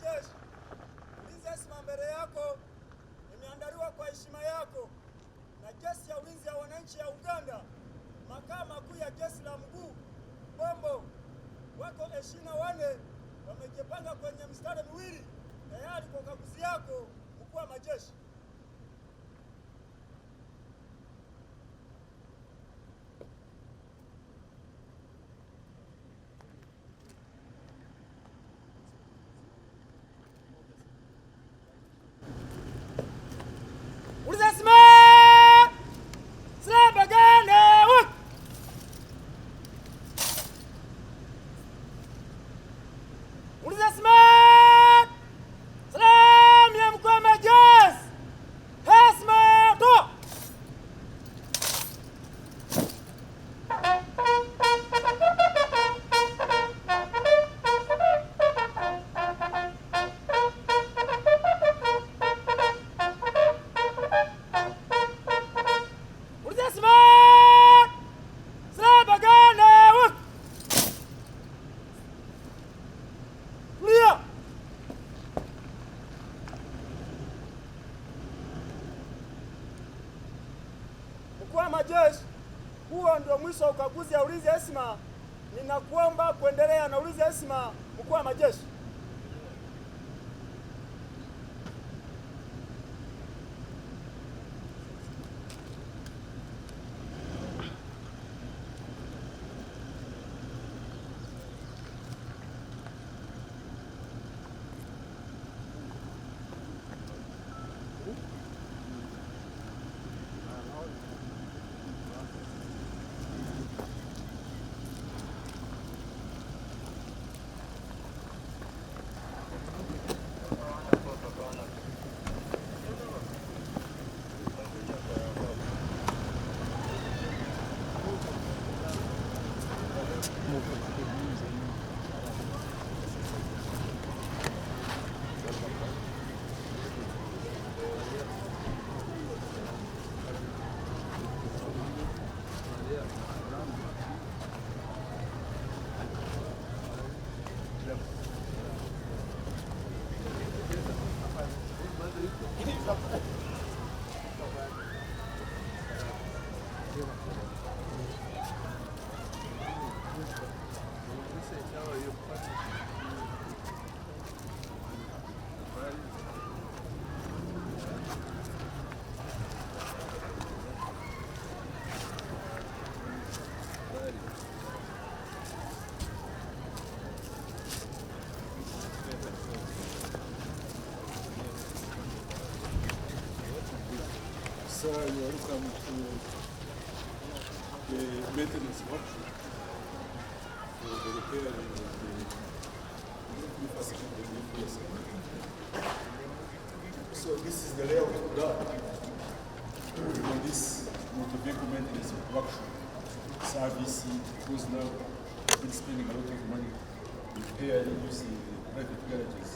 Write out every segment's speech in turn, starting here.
majeshi, ulinzi Esma mbele yako imeandaliwa kwa heshima yako na Jeshi ya Ulinzi ya Wananchi ya Uganda. Makao makuu ya jeshi la mguu Bombo wako 24 wamejipanga kwenye mstari miwili tayari kwa ukaguzi yako, mkuu wa majeshi. Mkuu wa majeshi, huo ndio mwisho wa ukaguzi ya ulinzi Esma. Ninakuomba kuendelea na ulinzi Esma, mkuu wa majeshi. You are welcome to the maintenance workshop for the repair of the facility of the UPS. So this is the layout of that. On this motor vehicle maintenance workshop service, because now we've been spending a lot of money repairing using the private garages.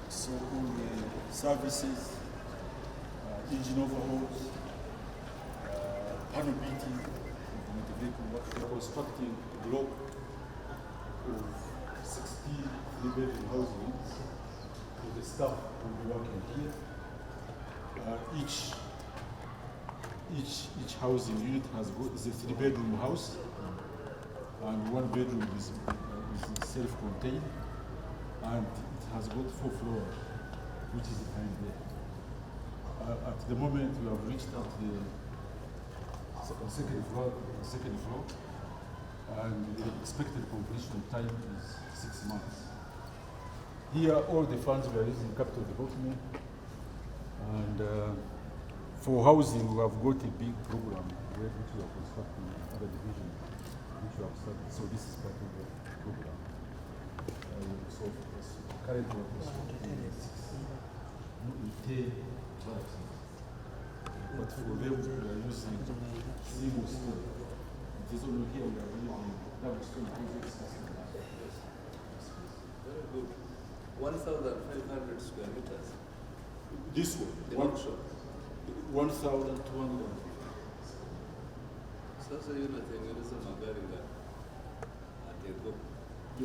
So all the services, engine overhauls, panel beating of the vehicle. We are constructing a block of 16 three-bedroom housing. So the staff will be working here. Each housing unit is a three-bedroom house, and one bedroom is self-contained, and it has got 4 floors, which is behind there. At the moment, we have reached out the second floor, and the expected completion time is 6 months. Here, all the funds we are using capital development, and for housing, we have got a big program which we are constructing in other divisions, which we have started. So this is part of the program. So currently, we are constructing 10 but for them, we are using single stone. It is only here we are using double stone projects. Very good. 1,500 square meters. This one? The workshop. 1,200. Sasa hiyo natengeneza magari ya Atego. The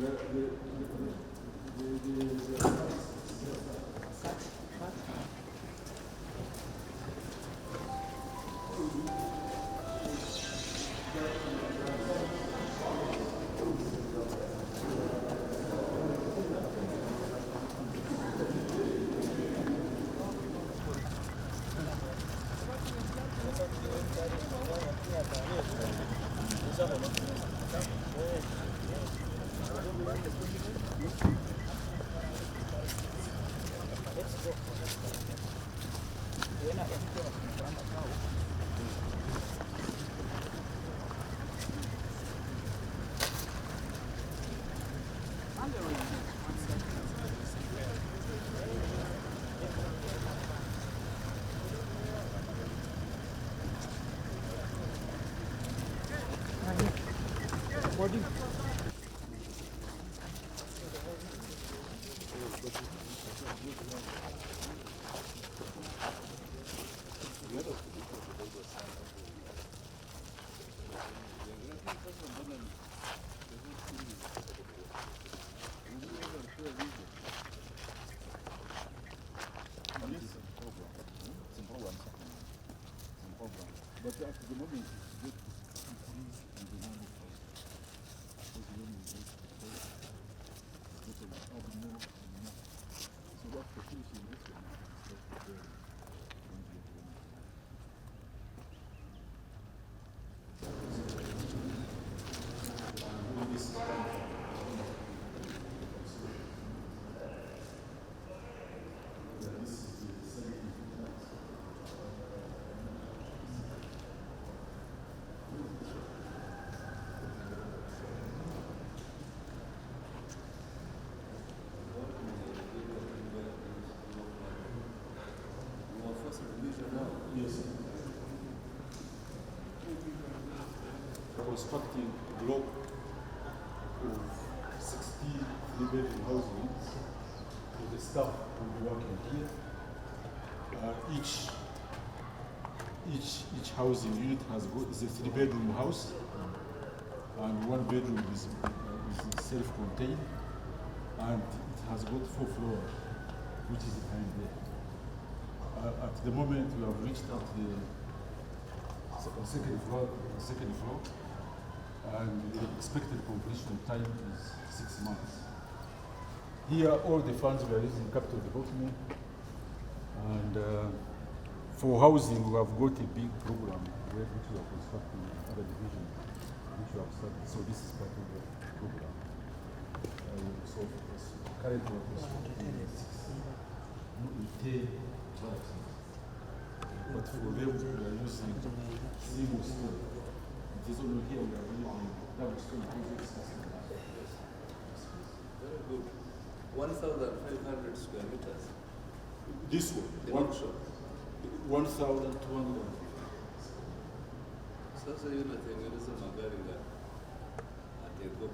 But at the moment, it's good to increase in the number of because when you get add more and more. So that's the finishing this one. It's just very Yes. Constructing a block of 60 three-bedroom housing. So the staff will be working here. Each housing unit is a three-bedroom house, and one bedroom is self-contained, and it has got 4 floors, which is behind there. At the moment, we have reached out the second floor, and the expected completion time is 6 months. Here, all the funds we are using capital development, and for housing, we have got a big program which we are constructing in other divisions, which we have started. So this is part of the program. So currently, we are constructing 10 trucks. But for them, we are using single stone. It is only here we are using double stone projects. Very good. 1,500 square meters. This one, The workshop. 1,200. Sasa hiyo natengeneza magari ya Atego.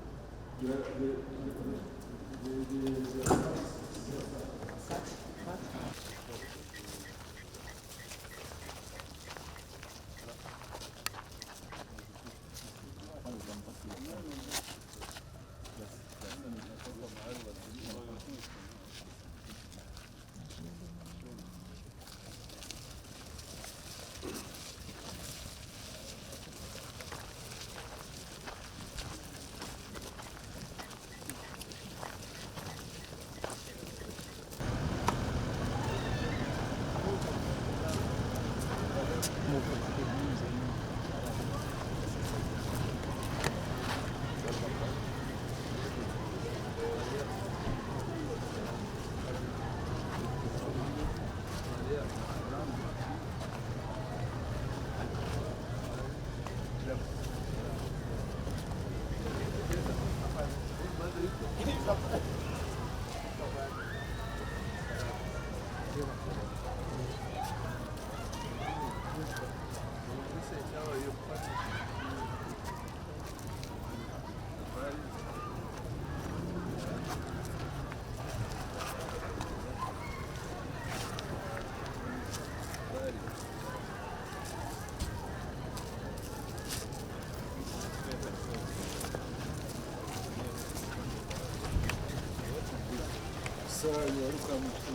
Sir, you are welcome.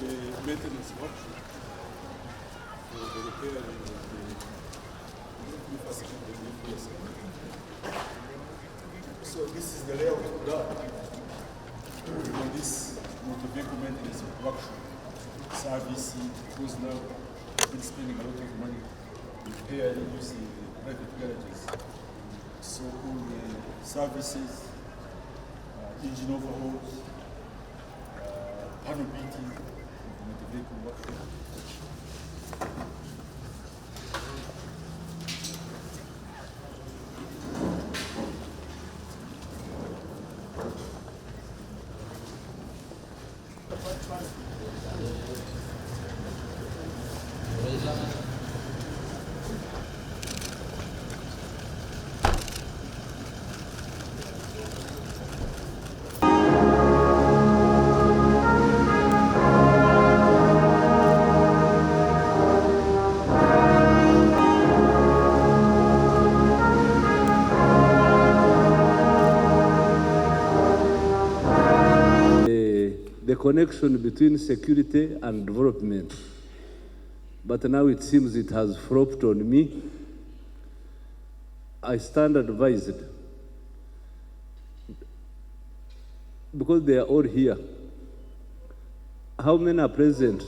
the maintenance workshop for the repairing of the new facility, the new facility. So this is the layout of that. For this motor vehicle maintenance workshop service, because now we've been spending a lot of money repairing using the private garages. So all the services, engine overhauls, panel beating of the motor vehicle workshop. The connection between security and development. But now it seems it has flopped on me. I stand advised, because they are all here. How many are present?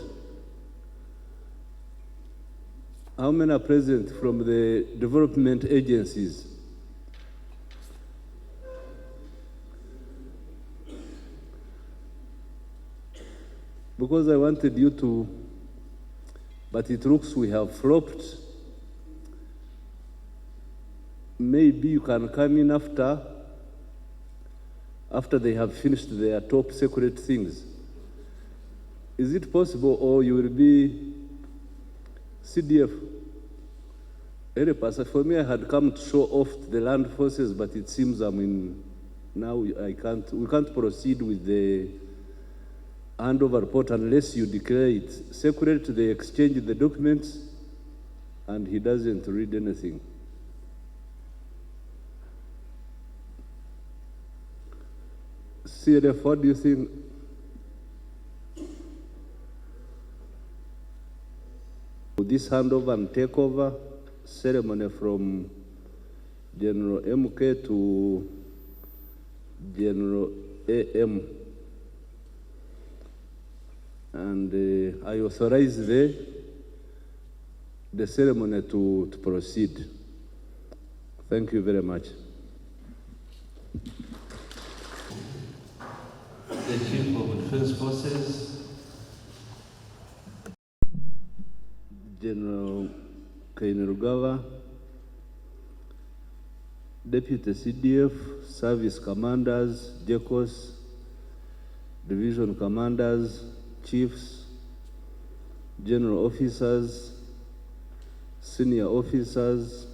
How many are present from the development agencies? Because I wanted you to, but it looks we have flopped. Maybe you can come in after they have finished their top secret things. Is it possible, or you will be CDF? Help us. For me, I had come to show off the land forces, but it seems I'm in, now we can't proceed with the handover report unless you declare it secret. They exchange the documents and he doesn't read anything. CLF, what do you think? This handover and takeover ceremony from General MK to General AM. And I authorize the ceremony to proceed. Thank you very much. The Chief of Defense Forces, General Kainerugaba, Deputy CDF, Service Commanders, JECOS, Division Commanders, Chiefs, General Officers, Senior Officers,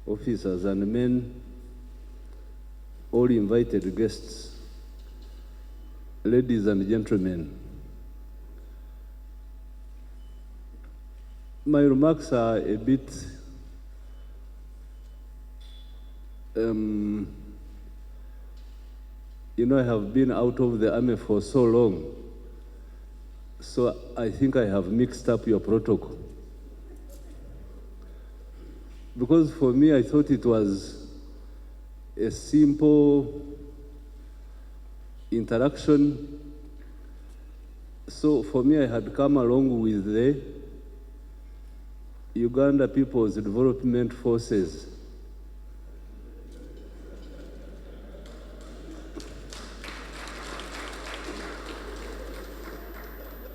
Officers and men, all invited guests, ladies and gentlemen. My remarks are a bit you know, I have been out of the army for so long, so I think I have mixed up your protocol. Because for me, I thought it was a simple interaction. So for me, I had come along with the Uganda People's Development Forces.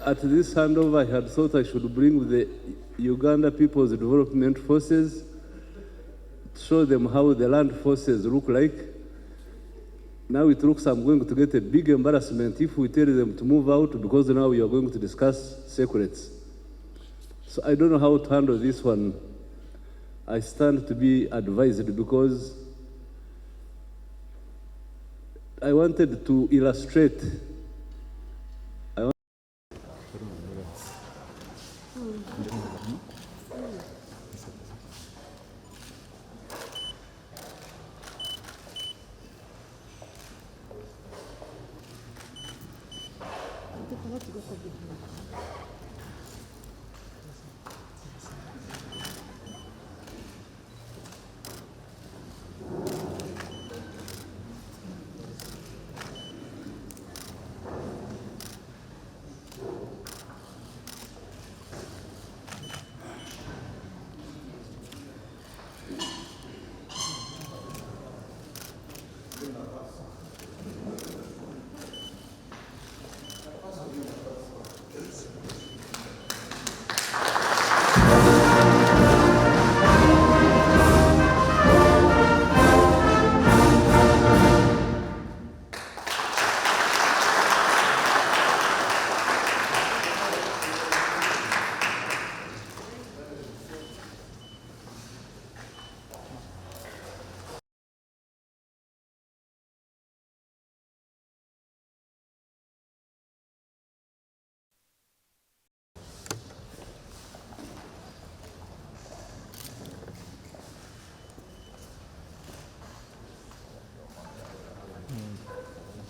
At this handover, I had thought I should bring the Uganda People's Development Forces, show them how the land forces look like. Now it looks I'm going to get a big embarrassment if we tell them to move out, because now we are going to discuss secrets. So I don't know how to handle this one. I stand to be advised, because I wanted to illustrate.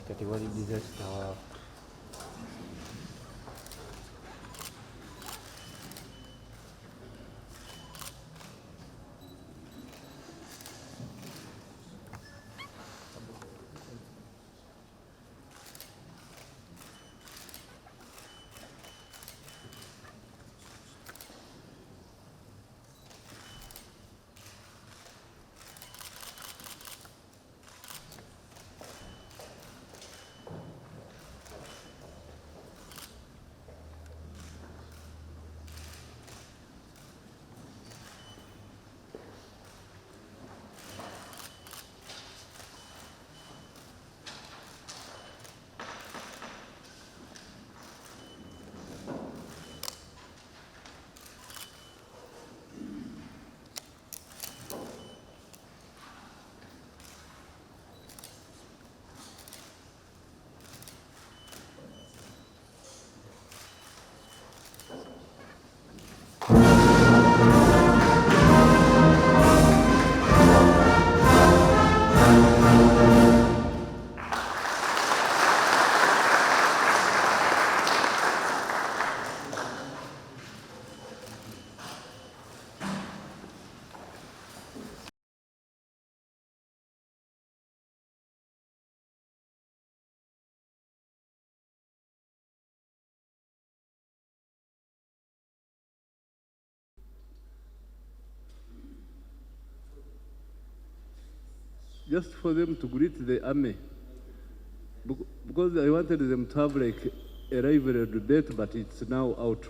Category disaster. Just for them to greet the army, because I wanted them to have like a rivalry debate, but it's now out.